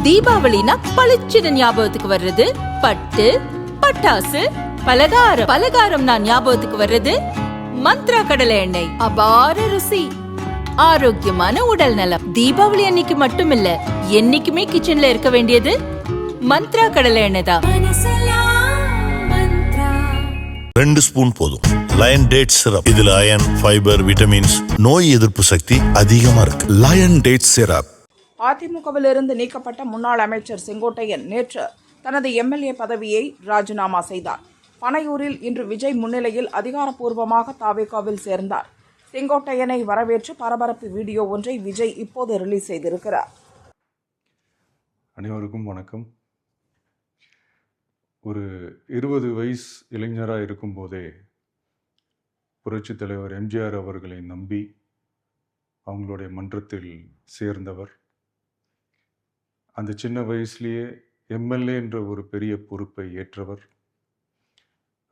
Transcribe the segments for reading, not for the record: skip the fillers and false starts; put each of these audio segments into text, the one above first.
தீபாவளினா பளிச்சுன்னு ஞாபகத்துக்கு வர்றது பட்டு, பட்டாசு, பலகாரம். பலகாரம்னா ஞாபகத்துக்கு வர்றது மந்த்ரா கடலை எண்ணெய். அபார ருசி, ஆரோக்கியமான உடல் நலம். தீபாவளி அன்னைக்கு மட்டும் இல்ல, என்னைக்குமே கிச்சன்ல இருக்க வேண்டியது மந்த்ரா கடலை எண்ணெய் தான். 2 ஸ்பூன் போதும். Lion date syrup. இதுல அயன், ஃபைபர், விட்டமின்ஸ், நோய் எதிர்ப்பு சக்தி அதிகமா இருக்கு. Lion date syrup. அதிமுகவிலிருந்து நீக்கப்பட்ட முன்னாள் அமைச்சர் செங்கோட்டையன் நேற்று தனது எம்எல்ஏ பதவியை ராஜினாமா செய்தார். பனையூரில் இன்று விஜய் முன்னிலையில் அதிகாரப்பூர்வமாக தாவேகாவில் சேர்ந்தார். செங்கோட்டையனை வரவேற்று பரபரப்பு வீடியோ ஒன்றை விஜய் இப்போது ரிலீஸ் செய்திருக்கிறார். அனைவருக்கும் வணக்கம். ஒரு 20 வயசு இளைஞராக இருக்கும்போதே புரட்சித் தலைவர் எம்ஜிஆர் அவர்களை நம்பி அவங்களுடைய மன்றத்தில் சேர்ந்தவர். அந்த சின்ன வயசுலேயே எம்எல்ஏ என்ற ஒரு பெரிய பொறுப்பை ஏற்றவர்.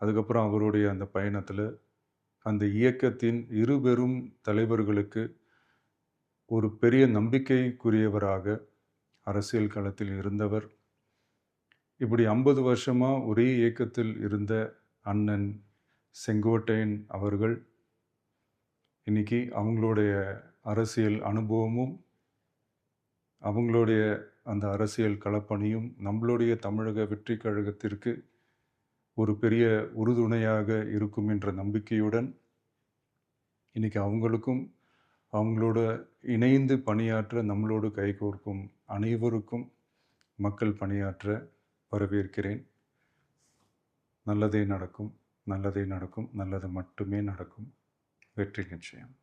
அதுக்கப்புறம் அவருடைய அந்த பயணத்தில் அந்த இயக்கத்தின் இருபெரும் தலைவர்களுக்கு ஒரு பெரிய நம்பிக்கைக்குரியவராக அரசியல் களத்தில் இருந்தவர். இப்படி 50 வருஷமாக ஒரே இயக்கத்தில் இருந்த அண்ணன் செங்கோட்டையன் அவர்கள் இன்னைக்கு அவங்களுடைய அரசியல் அனுபவமும் அவங்களுடைய அந்த அரசியல் களப்பணியும் நம்மளுடைய தமிழக வெற்றி கழகத்திற்கு ஒரு பெரிய உறுதுணையாக இருக்கும் என்ற நம்பிக்கையுடன் இன்னைக்கு அவங்களுக்கும் அவங்களோட இணைந்து பணியாற்ற நம்மளோடு கைகோர்க்கும் அனைவருக்கும் மக்கள் பணியாற்ற வரவேற்கிறேன். நல்லதே நடக்கும், நல்லதே நடக்கும், நல்லது மட்டுமே நடக்கும். வெற்றி நிச்சயம்.